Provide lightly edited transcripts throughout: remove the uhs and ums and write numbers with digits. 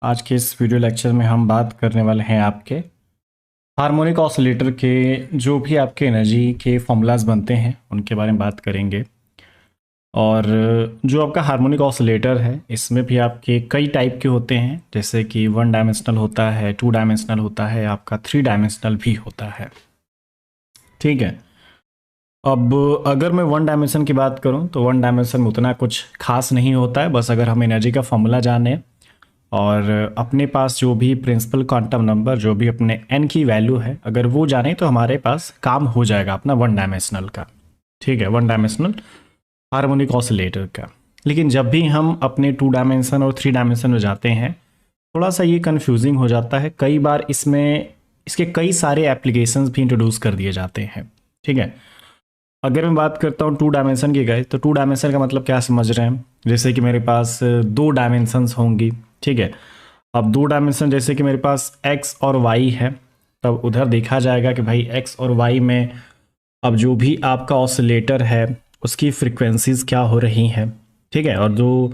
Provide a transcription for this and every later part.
आज के इस वीडियो लेक्चर में हम बात करने वाले हैं आपके हार्मोनिक ऑसिलेटर के जो भी आपके एनर्जी के फॉर्मूलाज बनते हैं उनके बारे में बात करेंगे। और जो आपका हार्मोनिक ऑसिलेटर है इसमें भी आपके कई टाइप के होते हैं, जैसे कि 1 डायमेंशनल होता है, 2 डायमेंशनल होता है, आपका 3 डायमेंशनल भी होता है। ठीक है, अब अगर मैं 1 डायमेंशन की बात करूं तो 1 डायमेंशन में उतना कुछ खास नहीं होता है। बस अगर हम एनर्जी का फॉर्मूला जाने और अपने पास जो भी प्रिंसिपल क्वांटम नंबर, जो भी अपने n की वैल्यू है, अगर वो जाने तो हमारे पास काम हो जाएगा अपना 1 डायमेंशनल का। ठीक है, 1 डायमेंशनल हार्मोनिक ऑसिलेटर का। लेकिन जब भी हम अपने 2 डायमेंशन और 3 डायमेंशन में जाते हैं थोड़ा सा ये कन्फ्यूजिंग हो जाता है। कई बार इसमें इसके कई सारे एप्लीकेशंस भी इंट्रोड्यूस कर दिए जाते हैं। ठीक है, अगर मैं बात करता हूँ 2 डायमेंशन की गाइस, तो 2 डायमेंशन का मतलब क्या समझ रहे हैं, जैसे कि मेरे पास 2 डायमेंशंस होंगी। ठीक है, अब 2 डायमेंशन जैसे कि मेरे पास x और y है, तब उधर देखा जाएगा कि भाई x और y में अब जो भी आपका ऑसिलेटर है उसकी फ्रीक्वेंसीज क्या हो रही हैं। ठीक है, और जो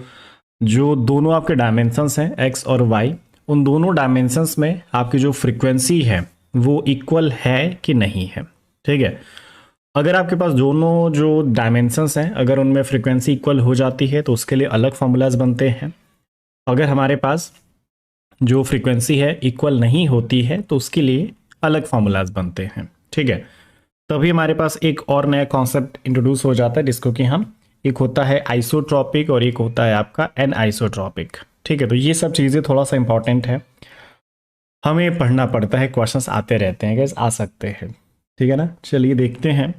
जो दोनों आपके डायमेंशंस हैं x और y, उन दोनों डायमेंशंस में आपकी जो फ्रीक्वेंसी है वो इक्वल है कि नहीं है। ठीक है, अगर आपके पास दोनों जो डायमेंशंस हैं अगर उनमें फ्रीक्वेंसी इक्वल हो जाती है तो उसके लिए अलग फार्मूलाज बनते हैं। अगर हमारे पास जो फ्रीक्वेंसी है इक्वल नहीं होती है तो उसके लिए अलग फार्मूलाज बनते हैं। ठीक है, तभी हमारे पास एक और नया कॉन्सेप्ट इंट्रोड्यूस हो जाता है जिसको कि हम, एक होता है आइसोट्रॉपिक और एक होता है आपका एन आइसोट्रॉपिक। ठीक है, तो ये सब चीज़ें थोड़ा सा इंपॉर्टेंट है, हमें पढ़ना पड़ता है, क्वेश्चंस आते रहते हैं गैस, आ सकते हैं। ठीक है ना, चलिए देखते हैं।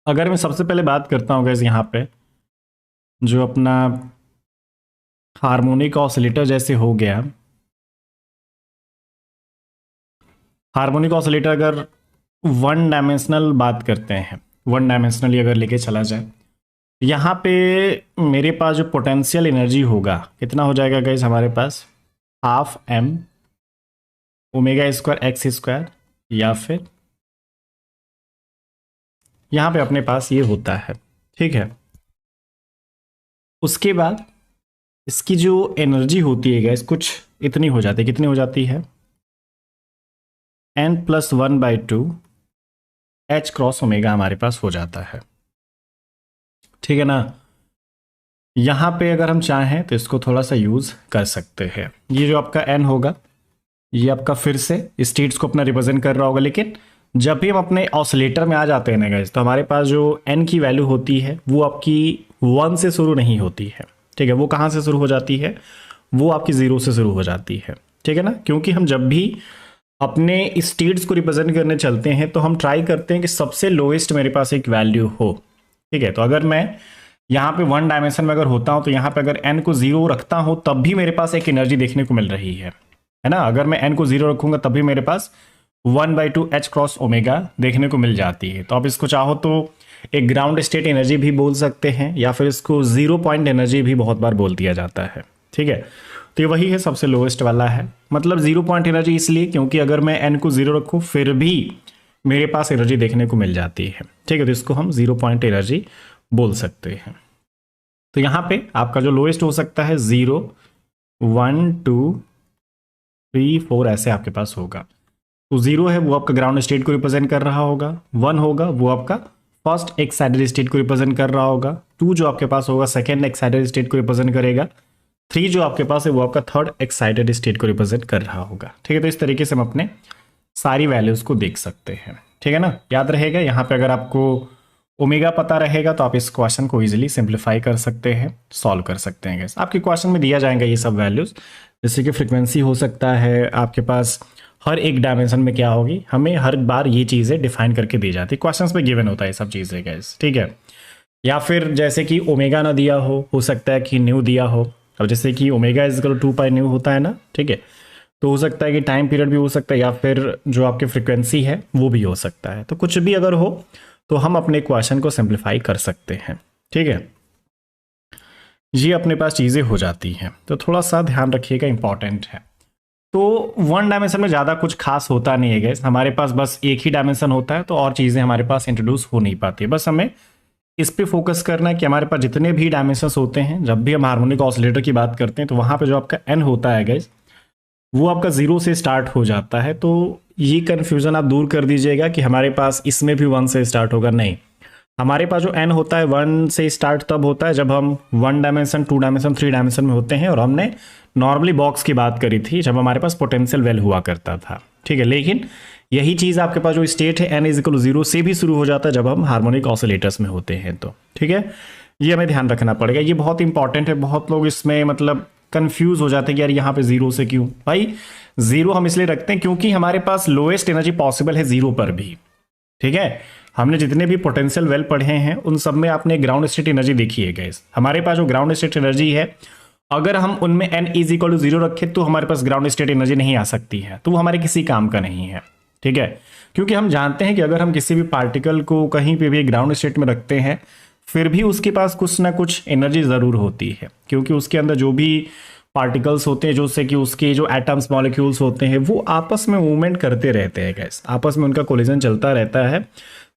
अगर मैं सबसे पहले बात करता हूँ गैस यहाँ पे जो अपना हार्मोनिक ऑसिलेटर जैसे हो गया, हार्मोनिक ऑसिलेटर अगर 1 डायमेंशनल बात करते हैं, 1 डायमेंशनली अगर लेके चला जाए, यहाँ पे मेरे पास जो पोटेंशियल एनर्जी होगा कितना हो जाएगा गाइस, हमारे पास half m omega square x square, या फिर यहाँ पे अपने पास ये होता है। ठीक है, उसके बाद इसकी जो एनर्जी होती है गैस कुछ इतनी हो जाती है, कितनी हो जाती है, n+1/2 h क्रॉस ओमेगा हमारे पास हो जाता है। ठीक है ना, यहाँ पे अगर हम चाहें तो इसको थोड़ा सा यूज़ कर सकते हैं। ये जो आपका n होगा ये आपका फिर से स्टेट्स को अपना रिप्रेजेंट कर रहा होगा, लेकिन जब भी हम अपने ऑसिलेटर में आ जाते हैं ना गाइस, तो हमारे पास जो n की वैल्यू होती है वो आपकी 1 से शुरू नहीं होती है। ठीक है, वो कहाँ से शुरू हो जाती है, वो आपकी 0 से शुरू हो जाती है। ठीक है ना, क्योंकि हम जब भी अपने स्टेट्स को रिप्रेजेंट करने चलते हैं तो हम ट्राई करते हैं कि सबसे लोएस्ट मेरे पास एक वैल्यू हो। ठीक है, तो अगर मैं यहाँ पे 1 डायमेंशन में अगर होता हूँ तो यहाँ पे अगर n को 0 रखता हूँ तब भी मेरे पास एक एनर्जी देखने को मिल रही है ना। अगर मैं n को 0 रखूंगा तब भी मेरे पास 1/2 h क्रॉस ओमेगा देखने को मिल जाती है। तो आप इसको चाहो तो एक ग्राउंड स्टेट एनर्जी भी बोल सकते हैं, या फिर इसको 0 पॉइंट एनर्जी भी बहुत बार बोल दिया जाता है। ठीक है, तो ये वही है, सबसे लोएस्ट वाला है। मतलब 0 पॉइंट एनर्जी इसलिए क्योंकि अगर मैं n को 0 रखूँ फिर भी मेरे पास एनर्जी देखने को मिल जाती है। ठीक है, तो इसको हम 0 पॉइंट एनर्जी बोल सकते हैं। तो यहाँ पे आपका जो लोएस्ट हो सकता है 0, 1, 2, 3, 4 ऐसे आपके पास होगा। तो 0 है वो आपका ग्राउंड स्टेट को रिप्रेजेंट कर रहा होगा, 1 होगा वो आपका फर्स्ट एक्साइटेड स्टेट को रिप्रेजेंट कर रहा होगा, 2 जो आपके पास होगा सेकेंड एक्साइटेड स्टेट को रिप्रेजेंट करेगा, 3 जो आपके पास है वो आपका थर्ड एक्साइटेड स्टेट को रिप्रेजेंट कर रहा होगा। ठीक है, तो इस तरीके से हम अपने सारी वैल्यूज को देख सकते हैं। ठीक है ना, याद रहेगा यहाँ पे अगर आपको ओमेगा पता रहेगा तो आप इस क्वेश्चन को इजीली सिंप्लीफाई कर सकते हैं, सॉल्व कर सकते हैं। गैस आपके क्वेश्चन में दिया जाएगा ये सब वैल्यूज, जैसे कि फ्रीक्वेंसी हो सकता है आपके पास हर एक डायमेंशन में क्या होगी, हमें हर बार ये चीज़ें डिफाइन करके दी जाती है, क्वेश्चंस में गिवन होता है ये सब चीज़ें गैस। ठीक है, या फिर जैसे कि ओमेगा ना दिया हो सकता है कि न्यू दिया हो। अब जैसे कि ओमेगा इजकल 2π होता है ना। ठीक है, तो हो सकता है कि टाइम पीरियड भी हो सकता है, या फिर जो आपकी फ्रीक्वेंसी है वो भी हो सकता है। तो कुछ भी अगर हो तो हम अपने क्वेश्चन को सिंप्लीफाई कर सकते हैं। ठीक है, ये अपने पास चीज़ें हो जाती हैं, तो थोड़ा सा ध्यान रखिएगा, इंपॉर्टेंट है। तो 1 डायमेंशन में ज़्यादा कुछ खास होता नहीं है गैस, हमारे पास बस एक ही डायमेंशन होता है तो और चीज़ें हमारे पास इंट्रोड्यूस हो नहीं पाती है। बस हमें इस पे फोकस करना है कि हमारे पास जितने भी डायमेंशंस होते हैं, जब भी हम हार्मोनिक ऑसिलेटर की बात करते हैं तो वहाँ पे जो आपका n होता है गैस, वो आपका ज़ीरो से स्टार्ट हो जाता है। तो ये कन्फ्यूज़न आप दूर कर दीजिएगा कि हमारे पास इसमें भी 1 से स्टार्ट होगा, नहीं। हमारे पास जो n होता है 1 से स्टार्ट तब होता है जब हम 1 डायमेंशन, 2 डायमेंशन, 3 डायमेंशन में होते हैं। और हमने नॉर्मली बॉक्स की बात करी थी जब हमारे पास पोटेंशियल वेल हुआ करता था, ठीक है। लेकिन यही चीज़ आपके पास जो स्टेट है n इज इक्वल 0 से भी शुरू हो जाता है जब हम हार्मोनिक ऑसिलेटर्स में होते हैं। तो ठीक है, ये हमें ध्यान रखना पड़ेगा, ये बहुत इंपॉर्टेंट है। बहुत लोग इसमें मतलब कंफ्यूज हो जाते हैं कि यार यहाँ पे 0 से क्यों। भाई 0 हम इसलिए रखते हैं क्योंकि हमारे पास लोएस्ट एनर्जी पॉसिबल है 0 पर भी, ठीक है। हमने जितने भी पोटेंशियल वेल पढ़े हैं उन सब में आपने ग्राउंड स्टेट एनर्जी देखी है गाइस। हमारे पास जो ग्राउंड स्टेट एनर्जी है, अगर हम उनमें n इज इक्वल टू 0 रखें तो हमारे पास ग्राउंड स्टेट एनर्जी नहीं आ सकती है, तो वो हमारे किसी काम का नहीं है, ठीक है। क्योंकि हम जानते हैं कि अगर हम किसी भी पार्टिकल को कहीं पे भी ग्राउंड स्टेट में रखते हैं फिर भी उसके पास कुछ ना कुछ एनर्जी ज़रूर होती है, क्योंकि उसके अंदर जो भी पार्टिकल्स होते हैं, जो से कि उसके जो एटम्स मॉलिक्यूल्स होते हैं वो आपस में मूवमेंट करते रहते हैं गैस, आपस में उनका कोलिजन चलता रहता है।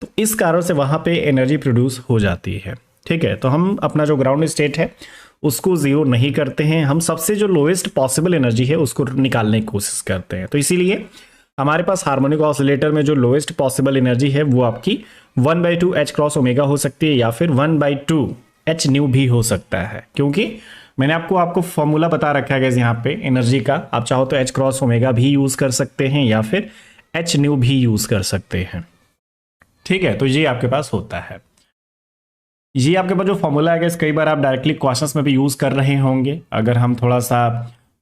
तो इस कारण से वहाँ पे एनर्जी प्रोड्यूस हो जाती है, ठीक है। तो हम अपना जो ग्राउंड स्टेट है उसको ज़ीरो नहीं करते हैं, हम सबसे जो लोएस्ट पॉसिबल एनर्जी है उसको निकालने की कोशिश करते हैं। तो इसीलिए हमारे पास हार्मोनिक ऑसिलेटर में जो लोएस्ट पॉसिबल एनर्जी है वो आपकी 1/2 h क्रॉस ओमेगा हो सकती है या फिर 1/2 h न्यू भी हो सकता है, क्योंकि मैंने आपको फॉर्मूला बता रखा है यहाँ पे एनर्जी का। आप चाहो तो h क्रॉस ओमेगा भी यूज कर सकते हैं या फिर h न्यू भी यूज कर सकते हैं, ठीक है। तो ये आपके पास होता है, ये आपके पास जो फॉर्मूला है कई बार आप डायरेक्टली क्वेश्चंस में भी यूज कर रहे होंगे। अगर हम थोड़ा सा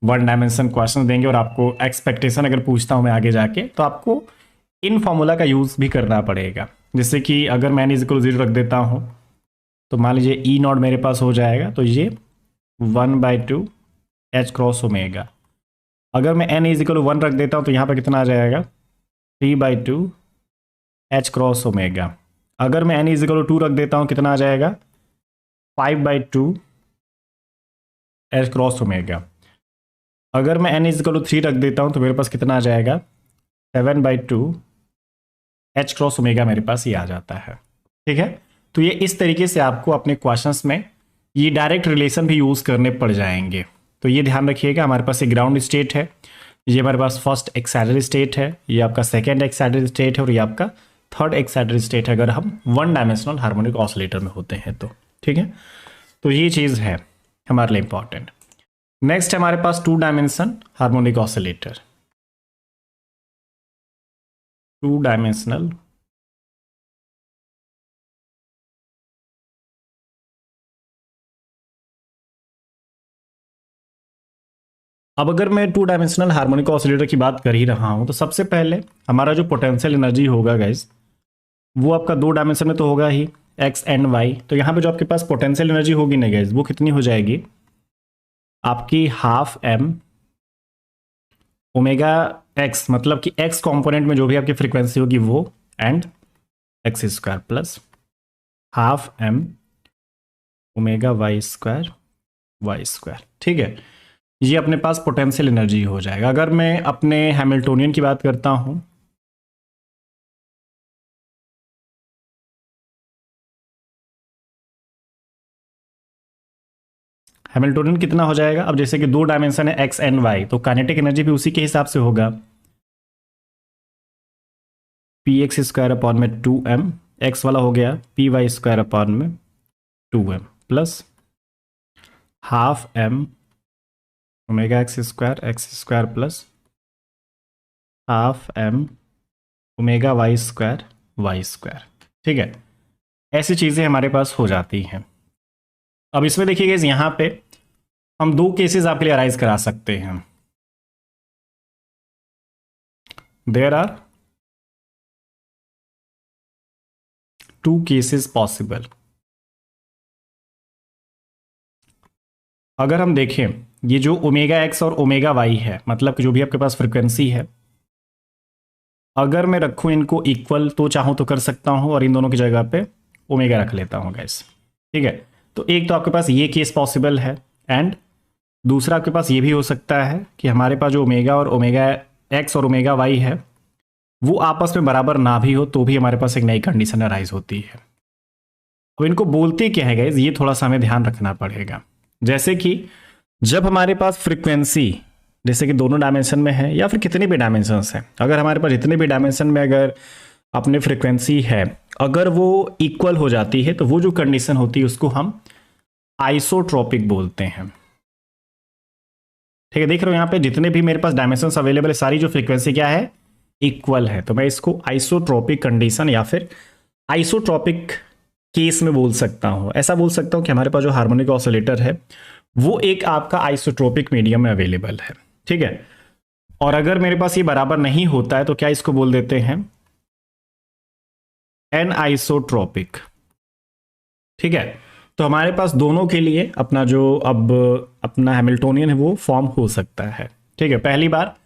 1 डायमेंशन क्वेश्चन देंगे और आपको एक्सपेक्टेशन अगर पूछता हूं मैं आगे जाके, तो आपको इन फॉर्मूला का यूज भी करना पड़ेगा। जैसे कि अगर मैं n इज इक्वल 0 रख देता हूं तो मान लीजिए ई नॉट मेरे पास हो जाएगा, तो ये 1/2 h क्रॉस ओमेगा। अगर मैं n इज इक्वल 1 रख देता हूं तो यहाँ पर कितना आ जाएगा 3/2 h क्रॉस ओमेगा। अगर मैं n इज इक्वल 2 रख देता हूं कितना आ जाएगा 5/2 h क्रॉस ओमेगा। अगर मैं n इज इक्वल 3 रख देता हूं तो मेरे पास कितना आ जाएगा 7/2 h क्रॉस ओमेगा मेरे पास ये आ जाता है, ठीक है। तो ये इस तरीके से आपको अपने क्वेश्चंस में ये डायरेक्ट रिलेशन भी यूज करने पड़ जाएंगे। तो ये ध्यान रखिएगा, हमारे पास एक ग्राउंड स्टेट है, ये हमारे पास फर्स्ट एक्साइटेड स्टेट है, ये आपका सेकेंड एक्साइटेड स्टेट है और ये आपका थर्ड एक्साइटेड स्टेट है अगर हम 1 डायमेंशनल हार्मोनिक ऑसिलेटर में होते हैं तो, ठीक है। तो ये चीज़ है हमारे लिए इंपॉर्टेंट। नेक्स्ट हमारे पास 2 डायमेंशन हार्मोनिक ऑसिलेटर, 2 डायमेंशनल अब अगर मैं 2 डायमेंशनल हार्मोनिक ऑसिलेटर की बात कर ही रहा हूं तो सबसे पहले हमारा जो पोटेंशियल एनर्जी होगा गाइस वो आपका 2 डायमेंशन में तो होगा ही x एंड y। तो यहाँ पे जो आपके पास पोटेंशियल एनर्जी होगी ना गाइस वो कितनी हो जाएगी आपकी ½ ओमेगा x, मतलब कि x कंपोनेंट में जो भी आपकी फ्रीक्वेंसी होगी वो and x² plus ½ omega y², ठीक है। ये अपने पास पोटेंशियल एनर्जी हो जाएगा। अगर मैं अपने हैमिल्टोनियन की बात करता हूं हैमिल्टोनियन कितना हो जाएगा, अब जैसे कि 2 डायमेंशन है x एंड y तो काइनेटिक एनर्जी भी उसी के हिसाब से होगा px² में 2m, x वाला हो गया py² में 2m plus ½ omega x² plus ½ omega y², ठीक है। ऐसी चीज़ें हमारे पास हो जाती हैं। अब इसमें देखिएगा यहाँ पे हम 2 केसेस आपके लिए अराइज करा सकते हैं। There are 2 cases possible. अगर हम देखें ये जो ओमेगा x और ओमेगा y है, मतलब कि जो भी आपके पास फ्रिक्वेंसी है, अगर मैं रखूं इनको इक्वल तो चाहूं तो कर सकता हूं और इन दोनों की जगह पे ओमेगा रख लेता हूं गाइस, ठीक है। तो एक तो आपके पास ये केस पॉसिबल है एंड दूसरा आपके पास ये भी हो सकता है कि हमारे पास जो ओमेगा और ओमेगा x और ओमेगा y है वो आपस में बराबर ना भी हो तो भी हमारे पास एक नई कंडीशन अराइज होती है। अब इनको बोलते क्या है गाइस, ये थोड़ा सा हमें ध्यान रखना पड़ेगा। जैसे कि जब हमारे पास फ्रीक्वेंसी जैसे कि दोनों डायमेंशन में है या फिर कितने भी डायमेंशंस हैं, अगर हमारे पास जितने भी डायमेंशन में अगर अपने फ्रीक्वेंसी है अगर वो इक्वल हो जाती है तो वो जो कंडीशन होती है उसको हम आइसोट्रॉपिक बोलते हैं। ठीक है, देख रहे हो यहाँ पे जितने भी मेरे पास डायमेंशंस अवेलेबल है सारी जो फ्रीक्वेंसी क्या है, इक्वल है, तो मैं इसको आइसोट्रॉपिक कंडीशन या फिर आइसोट्रॉपिक केस में बोल सकता हूं। ऐसा बोल सकता हूं कि हमारे पास जो हार्मोनिक ऑसिलेटर है वो एक आपका आइसोट्रोपिक मीडियम में अवेलेबल है। ठीक है, और अगर मेरे पास ये बराबर नहीं होता है तो क्या इसको बोल देते हैं एन आइसोट्रोपिक। ठीक है, तो हमारे पास दोनों के लिए अपना जो अब अपना हैमिल्टोनियन है वो फॉर्म हो सकता है। ठीक है, पहली बार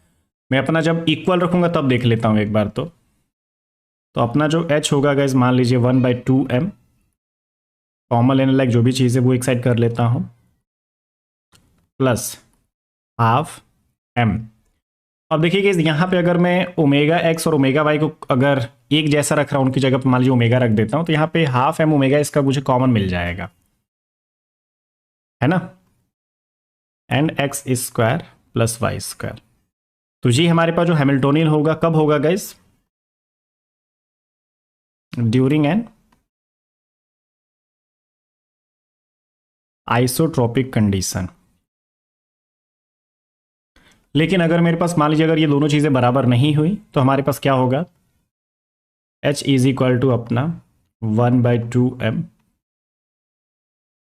मैं अपना जब इक्वल रखूंगा तब देख लेता हूं एक बार। तो अपना जो एच होगा गाइस मान लीजिए 1/2m, कॉमन लेने लायक जो भी चीज़ है वो एक साइड कर लेता हूं, प्लस हाफ एम। अब देखिए कि यहाँ पे अगर मैं ओमेगा एक्स और ओमेगा वाई को अगर एक जैसा रख रहा हूँ उनकी जगह पर मान लीजिए ओमेगा रख देता हूँ तो यहाँ पे हाफ एम ओमेगा इसका मुझे कॉमन मिल जाएगा, है ना, and X square plus Y square. तो जी हमारे पास जो हैमिल्टोनियन होगा कब होगा guys, during an isotropic condition. लेकिन अगर मेरे पास मान लीजिए अगर ये दोनों चीज़ें बराबर नहीं हुई तो हमारे पास क्या होगा, एच इज इक्वल टू अपना 1/2m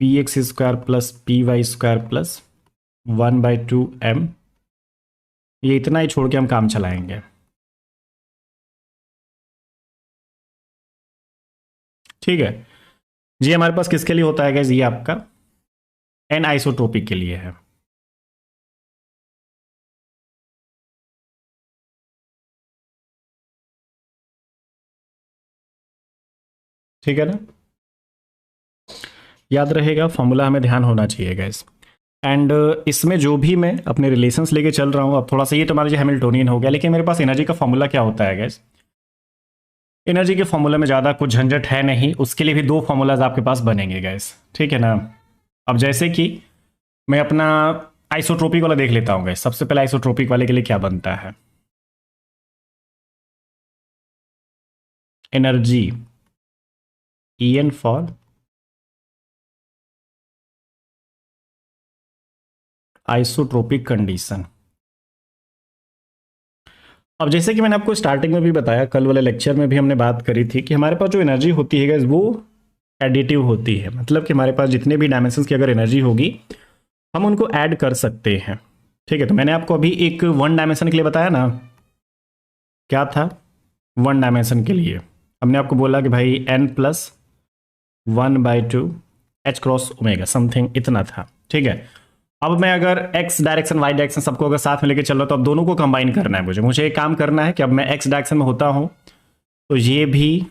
P X square plus P Y square plus 1/2m। ये इतना ही छोड़ के हम काम चलाएंगे। ठीक है जी, हमारे पास किसके लिए होता है गैस, ये आपका एन आइसोट्रोपिक के लिए है। ठीक है ना, याद रहेगा फॉर्मूला हमें ध्यान होना चाहिए गैस। एंड इसमें जो भी मैं अपने रिलेशंस लेके चल रहा हूँ, अब थोड़ा सा ये तो मान लीजिए हैमिल्टोनियन हो गया, लेकिन मेरे पास एनर्जी का फॉर्मूला क्या होता है गैस, एनर्जी के फॉर्मूला में ज़्यादा कुछ झंझट है नहीं, उसके लिए भी दो फॉर्मूलाज आपके पास बनेंगे गैस। ठीक है ना, अब जैसे कि मैं अपना आइसोट्रोपिक वाला देख लेता हूँ गैस। सबसे पहले आइसोट्रोपिक वाले के लिए क्या बनता है, energy E N for isotropic condition. अब जैसे कि मैंने आपको स्टार्टिंग में भी बताया, कल वाले लेक्चर में भी हमने बात करी थी कि हमारे पास जो एनर्जी होती है गैस वो एडिटिव होती है, मतलब कि हमारे पास जितने भी डायमेंशंस की अगर एनर्जी होगी हम उनको ऐड कर सकते हैं। ठीक है, तो मैंने आपको अभी एक वन डायमेंशन के लिए बताया ना, क्या था, वन डायमेंशन के लिए हमने आपको बोला कि भाई n+1/2 H cross omega something इतना था। ठीक है, अब मैं अगर एक्स डायरेक्शन वाई डायरेक्शन सबको अगर साथ में लेके चल रहा हूं तो अब दोनों को कंबाइन करना है मुझे एक काम करना है कि अब मैं एक्स डायरेक्शन में होता हूं तो ये भी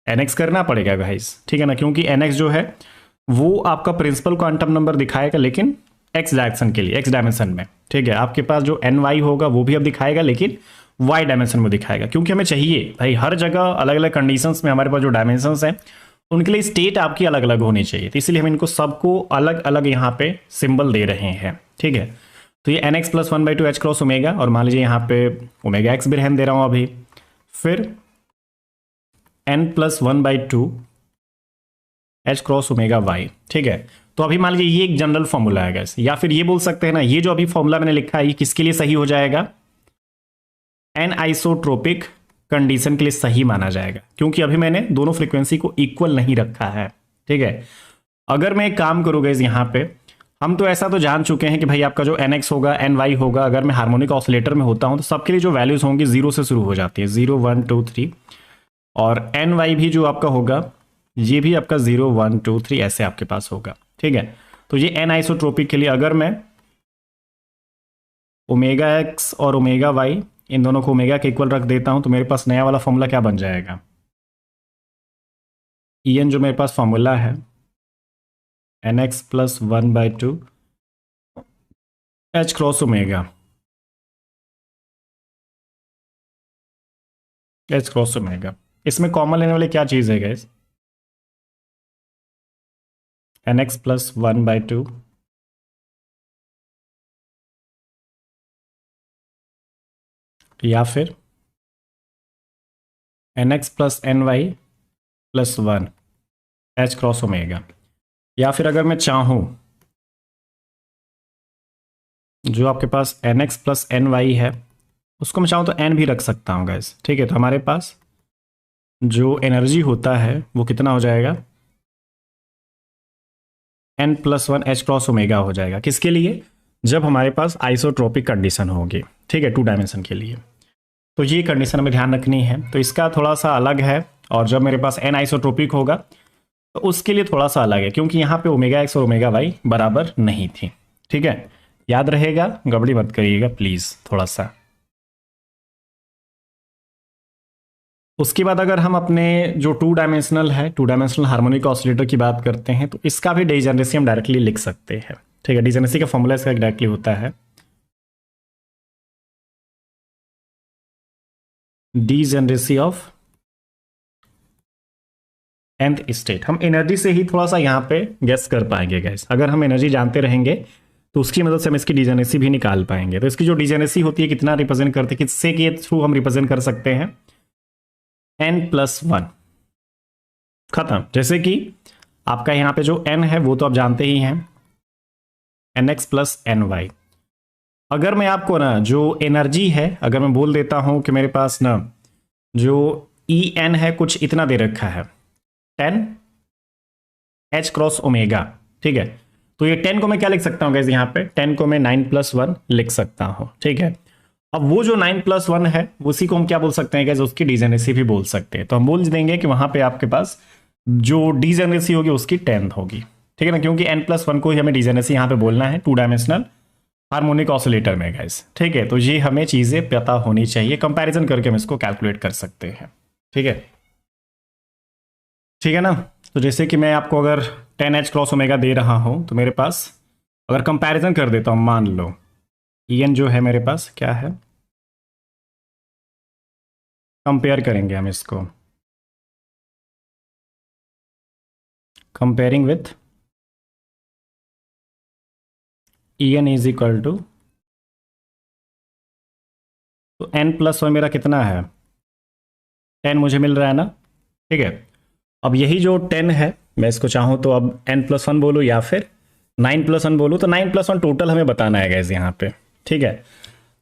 एनएक्स करना पड़ेगा गाइस। ठीक है ना, क्योंकि एनएक्स जो है वो आपका प्रिंसिपल क्वांटम नंबर दिखाएगा लेकिन एक्स डायरेक्शन के लिए, एक्स डायमेंशन में। ठीक है, आपके पास जो एन वाई होगा वो भी अब दिखाएगा लेकिन वाई डायमेंशन में दिखाएगा, क्योंकि हमें चाहिए भाई हर जगह अलग अलग कंडीशंस में हमारे पास जो डायमेंशंस हैं उनके लिए स्टेट आपकी अलग अलग होनी चाहिए, तो इसलिए हम इनको सबको अलग अलग यहाँ पे सिंबल दे रहे हैं। ठीक है, तो ये nx+1/2 एच क्रॉस ओमेगा, और मान लीजिए यहाँ पे ओमेगा एक्स भी रहने दे रहा हूँ अभी, फिर n+1/2 H cross omega Y. ठीक है, तो अभी मान लीजिए ये एक जनरल फॉर्मूला है गैस, या फिर ये बोल सकते हैं ना, ये जो अभी फॉर्मूला मैंने लिखा है ये किसके लिए सही हो जाएगा, एन आइसोट्रोपिक कंडीशन के लिए सही माना जाएगा, क्योंकि अभी मैंने दोनों फ्रीक्वेंसी को इक्वल नहीं रखा है। ठीक है, अगर मैं एक काम करूँ गैस यहाँ पे, हम तो ऐसा तो जान चुके हैं कि भाई आपका जो एन एक्स होगा एन वाई होगा, अगर मैं हार्मोनिक ऑसिलेटर में होता हूँ तो सबके लिए जो वैल्यूज होंगी जीरो से शुरू हो जाती है, 0 1 2 3, और एन वाई भी जो आपका होगा ये भी आपका 0 1 2 3 ऐसे आपके पास होगा। ठीक है, तो ये एन आइसोट्रोपिक के लिए अगर मैं ओमेगा एक्स और ओमेगा वाई इन दोनों को ओमेगा के इक्वल रख देता हूं तो मेरे पास नया वाला फॉर्मूला क्या बन जाएगा, ई एन जो मेरे पास फॉर्मूला है nx+1/2 H cross omega, h cross omega. इसमें कॉमन लेने वाले क्या चीज़ है गैस, nx+1/2 या फिर nx plus N Y plus 1 H cross omega, या फिर अगर मैं चाहूँ जो आपके पास nx प्लस एन वाई है उसको मैं चाहूँ तो n भी रख सकता हूँ गाइस। ठीक है, तो हमारे पास जो एनर्जी होता है वो कितना हो जाएगा, n plus 1 H cross omega हो जाएगा। किसके लिए, जब हमारे पास आइसोट्रोपिक कंडीशन होगी। ठीक है, 2 डायमेंशन के लिए। तो ये कंडीशन हमें ध्यान रखनी है। तो इसका थोड़ा सा अलग है, और जब मेरे पास n आइसोट्रोपिक होगा तो उसके लिए थोड़ा सा अलग है, क्योंकि यहाँ पे ओमेगा एक्स और ओमेगा वाई बराबर नहीं थी। ठीक है, याद रहेगा, गड़बड़ी मत करिएगा प्लीज थोड़ा सा। उसके बाद अगर हम अपने जो 2 डायमेंशनल है, 2 डायमेंशनल हार्मोनिक ऑसिलेटर की बात करते हैं, तो इसका भी डिजेनरेसी हम डायरेक्टली लिख सकते हैं। ठीक है, डिजेनरेसी का फॉर्मूला इसका डायरेक्टली होता है डिजेनरेसी ऑफ nth स्टेट। हम एनर्जी से ही थोड़ा सा यहाँ पे गेस कर पाएंगे गाइस। अगर हम एनर्जी जानते रहेंगे तो उसकी मदद से हम इसकी डिजेनरेसी भी निकाल पाएंगे। तो इसकी जो डिजेनरेसी होती है कितना रिप्रेजेंट करते हैं, किससे के थ्रू हम रिप्रेजेंट कर सकते हैं, n प्लस 1। खत्म। जैसे कि आपका यहाँ पे जो n है वो तो आप जानते ही हैं, nx प्लस एन वाई। अगर मैं आपको ना जो एनर्जी है अगर मैं बोल देता हूं कि मेरे पास ना जो ई एन है कुछ इतना दे रखा है 10 एच क्रॉस ओमेगा। ठीक है, तो ये 10 को मैं क्या लिख सकता हूँ गैस, यहाँ पे 10 को मैं 9 प्लस 1 लिख सकता हूँ। ठीक है, अब वो जो 9 प्लस 1 है उसी को हम क्या बोल सकते हैं गैस, उसकी डिजेनरेसी भी बोल सकते हैं। तो हम बोल देंगे कि वहां पे आपके पास जो डिजेनरेसी होगी उसकी 10 होगी। ठीक है ना, क्योंकि n प्लस 1 को ही हमें डिजेनरेसी यहाँ पे बोलना है 2 डायमेंशनल हार्मोनिक ऑसिलेटर में गाइस। ठीक है, तो ये हमें चीजें पता होनी चाहिए, कंपैरिजन करके हम इसको कैलकुलेट कर सकते हैं। ठीक है, ठीक है ना। तो जैसे कि मैं आपको अगर 10 एच क्रॉस ओमेगा दे रहा हूं तो मेरे पास अगर कंपैरिजन कर देता हूं, मान लो en जो है मेरे पास क्या है, कंपेयर करेंगे हम इसको, comparing with en is equal to, तो n प्लस 1 मेरा कितना है, 10 मुझे मिल रहा है ना। ठीक है, अब यही जो 10 है मैं इसको चाहूं तो अब n प्लस 1 बोलूँ या फिर 9 प्लस 1 बोलूँ, तो 9 प्लस 1 टोटल हमें बताना है गैस यहाँ पे। ठीक है,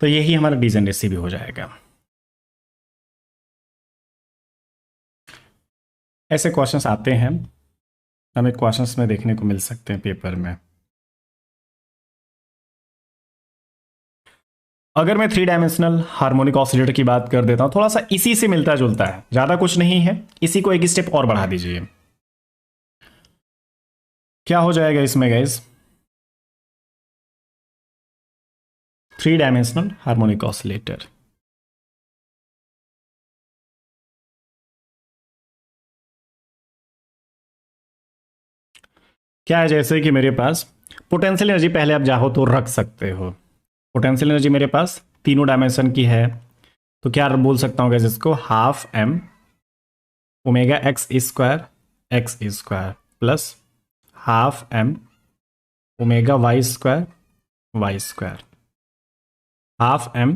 तो यही हमारा डिजेनरेसी भी हो जाएगा। ऐसे क्वेश्चंस आते हैं, हमें क्वेश्चंस में देखने को मिल सकते हैं पेपर में। अगर मैं 3 डायमेंशनल हार्मोनिक ऑसिलेटर की बात कर देता हूं, थोड़ा सा इसी से मिलता जुलता है, ज्यादा कुछ नहीं है, इसी को एक स्टेप और बढ़ा दीजिए। क्या हो जाएगा इसमें गाइस, 3 डायमेंशनल हार्मोनिक ऑसिलेटर। क्या है, जैसे कि मेरे पास पोटेंशियल एनर्जी पहले आप चाहो तो रख सकते हो। पोटेंशियल एनर्जी मेरे पास तीनों डायमेंशन की है, तो क्या बोल सकता हूँ गैस इसको, half m omega x square plus half m omega y square half m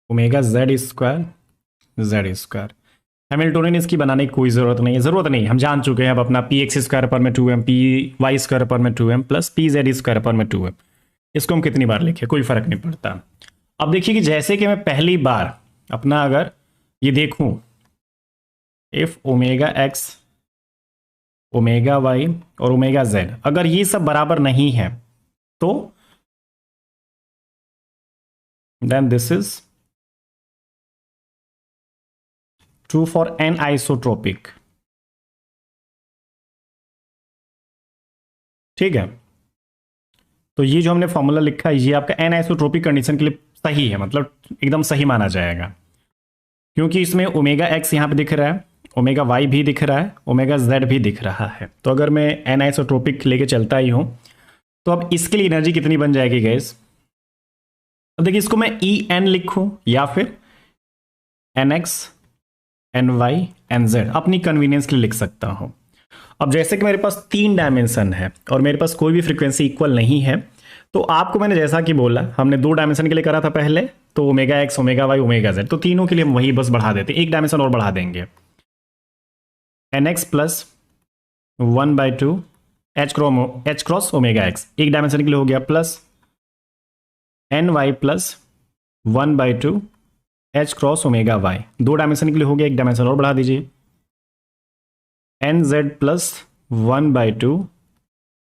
omega z square. Hamiltonian इसकी बनाने की कोई ज़रूरत नहीं, हम जान चुके हैं अब अपना पी एक्स स्क्वायर पर में 2m पी वाई स्क्वायर पर में 2m plus P Z square पर में 2m। इसको हम कितनी बार लिखे कोई फर्क नहीं पड़ता। अब देखिए कि जैसे कि मैं पहली बार अपना अगर ये देखूं, if omega x omega y और ओमेगा जेड अगर ये सब बराबर नहीं है तो then this is true for an isotropic. ठीक है, तो ये जो हमने फॉर्मूला लिखा है ये आपका एन आइसोट्रोपिक कंडीशन के लिए सही है, मतलब एकदम सही माना जाएगा, क्योंकि इसमें ओमेगा एक्स यहां पे दिख रहा है, ओमेगा वाई भी दिख रहा है, ओमेगा जेड भी दिख रहा है। तो अगर मैं एन आइसोट्रोपिक लेके चलता ही हूं तो अब इसके लिए एनर्जी कितनी बन जाएगी गैस, अब देखिए इसको मैं ई एन लिखूं या फिर n x N Y N z, अपनी कन्वीनियंस के लिए लिख सकता हूं। अब जैसे कि मेरे पास 3 डायमेंशन है और मेरे पास कोई भी फ्रीक्वेंसी इक्वल नहीं है, तो आपको मैंने जैसा कि बोला, हमने 2 डायमेंशन के लिए करा था पहले, तो omega x, omega y, omega z, तो तीनों के लिए हम वही बस बढ़ा देते हैं, एक डायमेंशन और बढ़ा देंगे। N x plus 1/2 H cross omega x, एक डायमेंशन के लिए हो गया, plus N Y plus 1/2 H cross omega y, 2 dimension के लिए हो गया, एक डायमेंशन और बढ़ा दीजिए, n Z plus 1/2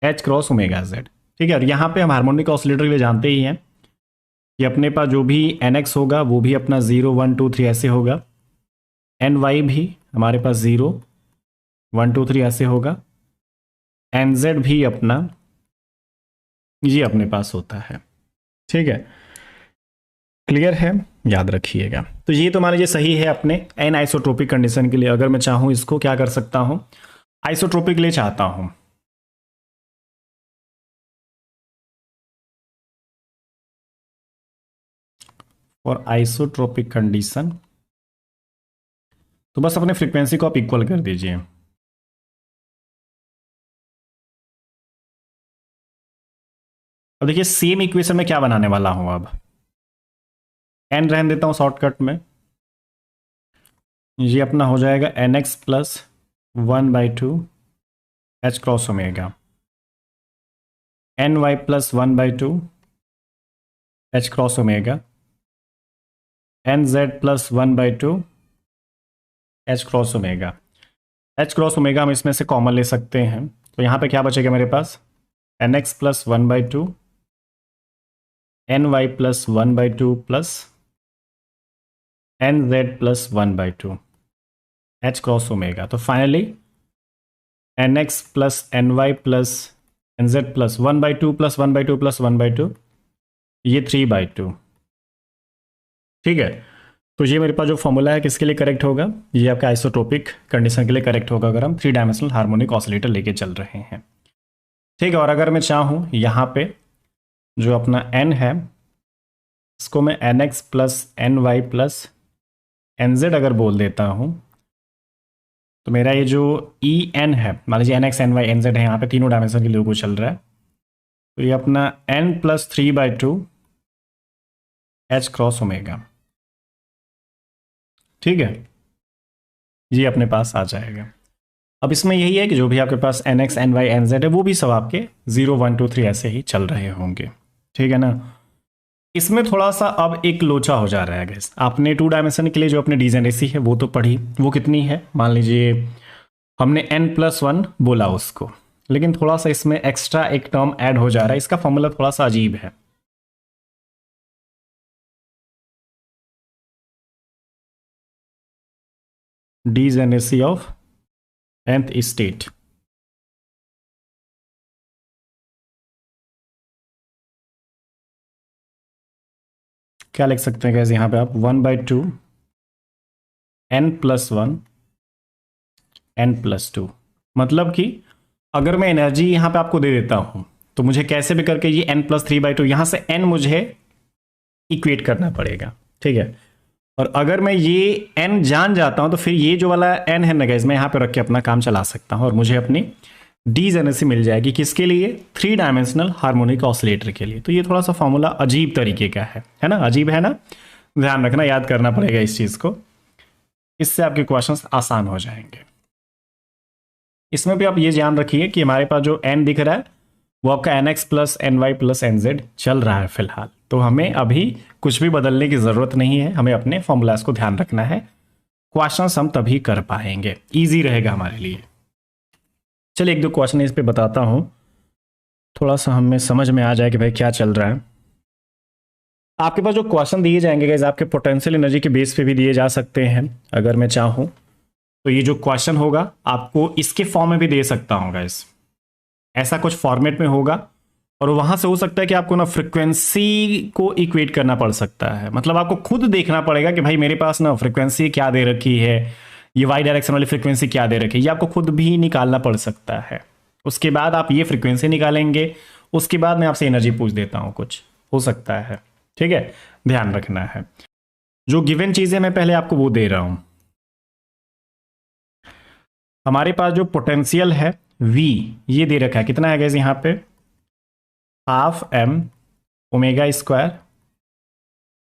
H cross omega z. ठीक है, और यहाँ पे हम हार्मोनिक ऑसिलेटर के लिए जानते ही हैं कि अपने पास जो भी एन एक्स होगा वो भी अपना 0 1 2 3 ऐसे होगा, एन वाई भी हमारे पास 0 1 2 3 ऐसे होगा, एन जेड भी अपना ये अपने पास होता है। ठीक है, क्लियर है, याद रखिएगा। तो ये तो मान लीजिए सही है अपने एन आइसोट्रोपिक कंडीशन के लिए। अगर मैं चाहूं इसको क्या कर सकता हूं, आइसोट्रोपिक के लिए चाहता हूं, और आइसोट्रोपिक कंडीशन, तो बस अपने फ्रीक्वेंसी को आप इक्वल कर दीजिए। और देखिए सेम इक्वेशन में क्या बनाने वाला हूं, अब एन रहने देता हूं शॉर्टकट में, ये अपना हो जाएगा n x plus 1/2 H cross omega, n Y plus 1/2 H cross omega, n Z plus 1/2 H cross omega. H cross omega हम इसमें से कॉमन ले सकते हैं, तो यहाँ पे क्या बचेगा मेरे पास, N x plus 1/2 N Y plus 1/2 plus N Z plus 1/2 H cross omega. तो finally N x plus N Y plus N Z plus 1/2 plus 1/2 plus 1/2, ये 3/2। ठीक है, तो ये मेरे पास जो फॉर्मूला है किसके लिए करेक्ट होगा, ये आपका आइसोट्रोपिक कंडीशन के लिए करेक्ट होगा, अगर हम 3 डायमेंशनल हार्मोनिक ऑसिलेटर लेके चल रहे हैं। ठीक है, और अगर मैं चाहूँ यहाँ पे जो अपना n है इसको मैं n x plus N Y plus N z अगर बोल देता हूँ, तो मेरा ये जो ई एन है, मान लीजिए n x N Y N Z है, यहाँ पे तीनों डायमेंशन के लिए को चल रहा है, तो ये अपना n plus 3/2 H cross omega. ठीक है, ये अपने पास आ जाएगा। अब इसमें यही है कि जो भी आपके पास N x N Y N Z है वो भी सब आपके 0 1 2 3 ऐसे ही चल रहे होंगे। ठीक है ना, इसमें थोड़ा सा अब एक लोचा हो जा रहा है गैस। आपने 2 डायमेंशन के लिए जो अपने डिजेनरेसी है वो तो पढ़ी, वो कितनी है, मान लीजिए हमने n+1 बोला उसको, लेकिन थोड़ा सा इसमें एक्स्ट्रा एक टर्म ऐड हो जा रहा है, इसका फॉर्मूला थोड़ा सा अजीब है। डिजेनरेसी ऑफ nth स्टेट, क्या लिख सकते हैं गैस यहाँ पे आप, 1/2 n+1 n+2। मतलब कि अगर मैं एनर्जी यहाँ पे आपको दे देता हूँ तो मुझे कैसे भी करके ये n+3/2 यहाँ से n मुझे इक्वेट करना पड़ेगा। ठीक है, और अगर मैं ये n जान जाता हूँ तो फिर ये जो वाला n है ना गैस, मैं यहाँ पे रख के अपना काम चला सकता हूँ और मुझे अपनी डिजेनरेसी मिल जाएगी। किसके लिए, 3 डायमेंशनल हार्मोनिक ऑसिलेटर के लिए। तो ये थोड़ा सा फॉर्मूला अजीब तरीके का है ना, अजीब है ना, ध्यान रखना, याद करना पड़ेगा इस चीज़ को, इससे आपके क्वेश्चंस आसान हो जाएंगे। इसमें भी आप ये ध्यान रखिए कि हमारे पास जो n दिख रहा है वो आपका n x plus N Y plus N z चल रहा है फिलहाल, तो हमें अभी कुछ भी बदलने की ज़रूरत नहीं है, हमें अपने फॉर्मूलाज को ध्यान रखना है, क्वेश्चंस हम तभी कर पाएंगे, ईजी रहेगा हमारे लिए। चलिए 1-2 क्वेश्चन इस पे बताता हूँ, थोड़ा सा हमें समझ में आ जाए कि भाई क्या चल रहा है। आपके पास जो क्वेश्चन दिए जाएंगे गाइस आपके पोटेंशियल एनर्जी के बेस पे भी दिए जा सकते हैं। अगर मैं चाहूँ तो ये जो क्वेश्चन होगा आपको इसके फॉर्म में भी दे सकता हूँ गाइस, ऐसा कुछ फॉर्मेट में होगा, और वहां से हो सकता है कि आपको ना फ्रीक्वेंसी को इक्वेट करना पड़ सकता है। मतलब आपको खुद देखना पड़ेगा कि भाई मेरे पास ना फ्रीक्वेंसी क्या दे रखी है, ये वाई डायरेक्शन वाली फ्रीक्वेंसी क्या दे रखी है, ये आपको खुद भी निकालना पड़ सकता है। उसके बाद आप ये फ्रीक्वेंसी निकालेंगे, उसके बाद मैं आपसे एनर्जी पूछ देता हूँ, कुछ हो सकता है। ठीक है, ध्यान रखना है, जो गिवन चीजें मैं पहले आपको वो दे रहा हूं। हमारे पास जो पोटेंशियल है V, ये दे रखा है, कितना है गैस यहाँ पे half m omega square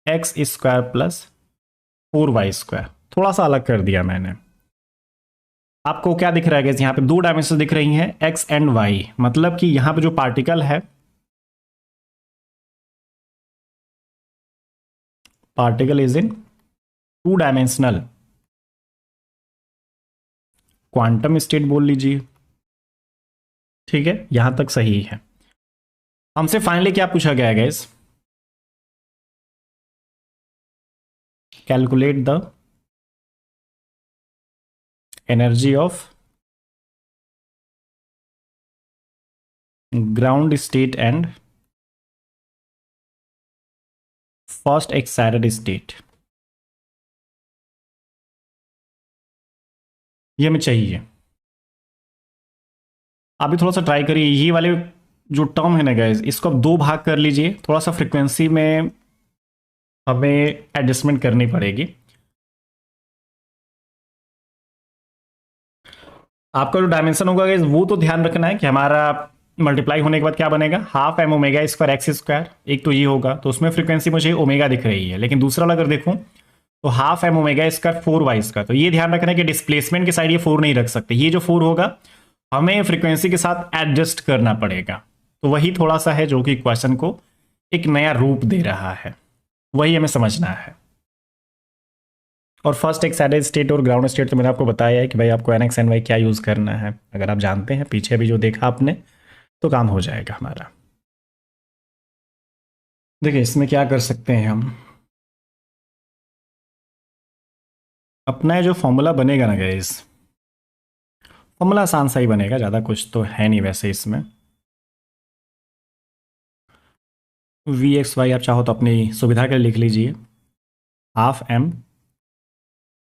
x square plus 4y square. थोड़ा सा अलग कर दिया मैंने। आपको क्या दिख रहा है गैस, यहाँ पे दो डायमेंशन दिख रही हैं एक्स एंड वाई, मतलब कि यहाँ पे जो पार्टिकल है, particle is in two dimensional quantum state बोल लीजिए। ठीक है, यहां तक सही है। हमसे फाइनली क्या पूछा गया है gas, calculate the energy of ground state and first excited state. ये हमें चाहिए। आप भी थोड़ा सा ट्राई करिए, ये वाले जो टर्म है ना गैस, इसको आप दो भाग कर लीजिए। थोड़ा सा फ्रीक्वेंसी में हमें एडजस्टमेंट करनी पड़ेगी। आपका जो डायमेंशन होगा गैस, वो तो ध्यान रखना है कि हमारा मल्टीप्लाई होने के बाद क्या बनेगा, half m omega square x square. एक तो ये होगा, तो उसमें फ्रीक्वेंसी मुझे ओमेगा दिख रही है, लेकिन दूसरा वाला अगर देखूं तो half m omega square 4y square. तो ये ध्यान रखना है कि डिस्प्लेसमेंट के साइड ये 4 नहीं रख सकते, ये जो 4 होगा हमें फ्रीक्वेंसी के साथ एडजस्ट करना पड़ेगा। तो वही थोड़ा सा है जो कि क्वेश्चन को एक नया रूप दे रहा है, वही हमें समझना है। और फर्स्ट एक्साइटेड स्टेट और ग्राउंड स्टेट तो मैंने आपको बताया है कि भाई आपको एन एक्स एन वाई क्या यूज़ करना है। अगर आप जानते हैं, पीछे भी जो देखा आपने, तो काम हो जाएगा हमारा। देखिए इसमें क्या कर सकते हैं हम, अपना ये जो फॉर्मूला बनेगा ना गाइस, फॉर्मूला आसान सा ही बनेगा, ज़्यादा कुछ तो है नहीं वैसे इसमें। वी एक्स वाई आप चाहो तो अपनी सुविधा के लिए लिख लीजिए, half m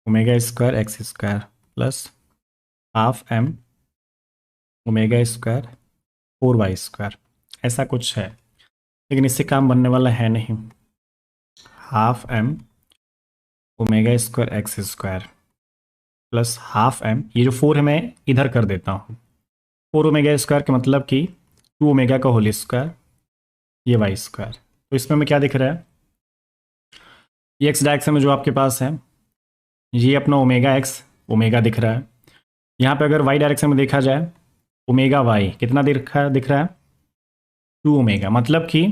omega square x square plus half m omega square 4y square, ऐसा कुछ है, लेकिन इससे काम बनने वाला है नहीं। Half m omega square x square plus half m, ये जो 4 है मैं इधर कर देता हूँ, 4 ओमेगा स्क्वायर का मतलब कि 2 ओमेगा का होल स्क्वायर, ये वाई स्क्वायर। तो इसमें हमें क्या दिख रहा है, ये एक्स डायरेक्शन में जो आपके पास है, ये अपना ओमेगा एक्स ओमेगा दिख रहा है। यहाँ पे अगर वाई डायरेक्शन में देखा जाए, ओमेगा वाई कितना दिख रहा है 2 ओमेगा, मतलब कि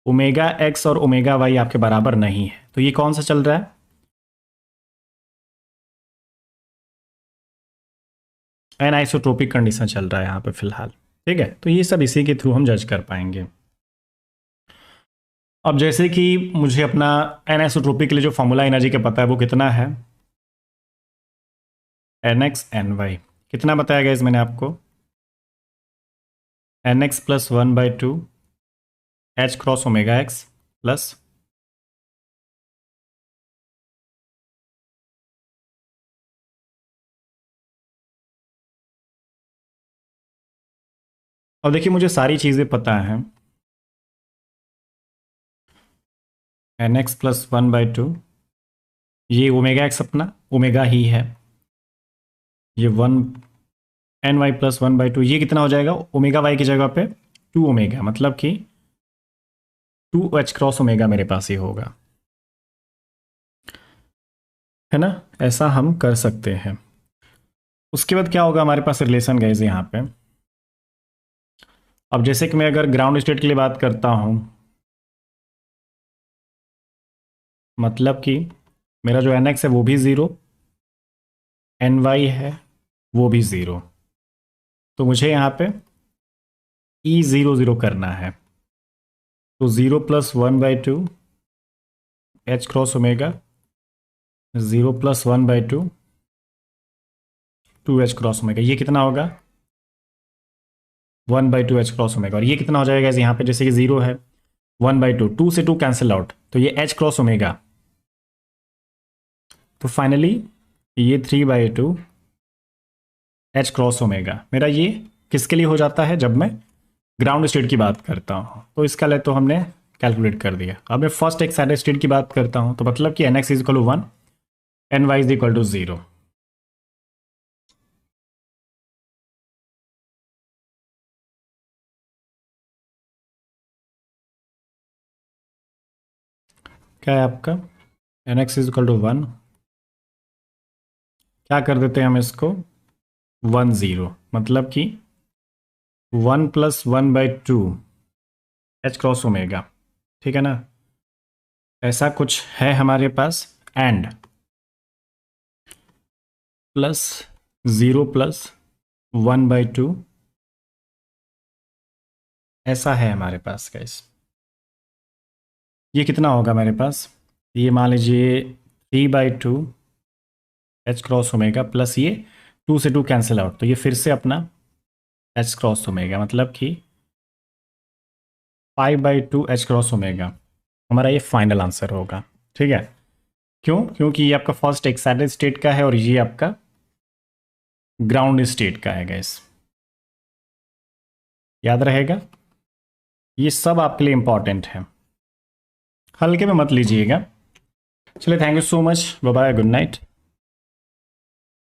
ओमेगा एक्स और ओमेगा वाई आपके बराबर नहीं है। तो ये कौन सा चल रहा है, एनआइसोट्रोपिक कंडीशन चल रहा है यहाँ पे फिलहाल। ठीक है, तो ये सब इसी के थ्रू हम जज कर पाएंगे। अब जैसे कि मुझे अपना एनआइसोट्रोपिक के लिए जो फॉर्मूला एनर्जी का पता है वो कितना है, एन एक्स एन वाई। कितना बताया गया इस मैंने आपको, n x plus 1/2 H cross omega x plus अब देखिए मुझे सारी चीज़ें पता हैं, एन एक्स प्लस 1/2, ये ओमेगा एक्स अपना ओमेगा ही है, ये 1 एन वाई प्लस 1/2, ये कितना हो जाएगा ओमेगा वाई की जगह पे 2 ओमेगा, मतलब कि 2 एच क्रॉस ओमेगा मेरे पास ही होगा, है ना। ऐसा हम कर सकते हैं। उसके बाद क्या होगा हमारे पास रिलेशन गाइस यहाँ पे। अब जैसे कि मैं अगर ग्राउंड स्टेट के लिए बात करता हूँ, मतलब कि मेरा जो एन एक्स है वो भी ज़ीरो, एन वाई है वो भी ज़ीरो, तो मुझे यहाँ पे ई ज़ीरो ज़ीरो करना है। तो 0 plus 1/2 H cross omega, 0 plus 1/2 2 H cross omega, ये कितना होगा 1/2 एच क्रॉस ओमेगा। और ये कितना हो जाएगा यहाँ पे, जैसे कि 0 है 1/2, 2 से 2 कैंसिल आउट, तो ये एच क्रॉस ओमेगा। तो फाइनली ये 3/2 एच क्रॉस ओमेगा मेरा ये किसके लिए हो जाता है, जब मैं ग्राउंड स्टेट की बात करता हूँ। तो इसका लिए तो हमने कैलकुलेट कर दिया। अब मैं फर्स्ट एक्साइटेड स्टेट की बात करता हूँ, तो मतलब कि n x is equal to 1, n y is equal to 0। क्या है आपका n x is equal to 1, क्या कर देते हैं हम इसको 1 0, मतलब कि 1 प्लस 1/2 एच क्रॉस ओमेगा, ठीक है ना। ऐसा कुछ है हमारे पास, एंड प्लस 0 प्लस 1/2 ऐसा है हमारे पास गाइस। ये कितना होगा मेरे पास, ये मान लीजिए 3/2 एच क्रॉस ओमेगा प्लस ये 2 से 2 कैंसिल आउट, तो ये फिर से अपना एच क्रॉस ओमेगा, मतलब कि 5/2 एच क्रॉस ओमेगा हमारा ये फाइनल आंसर होगा। ठीक है, क्यों? क्योंकि ये आपका फर्स्ट एक्साइटेड स्टेट का है और ये आपका ग्राउंड स्टेट का है गैस, याद रहेगा। ये सब आपके लिए इंपॉर्टेंट है, हल्के में मत लीजिएगा। चलिए, thank you so much, bye bye, good night.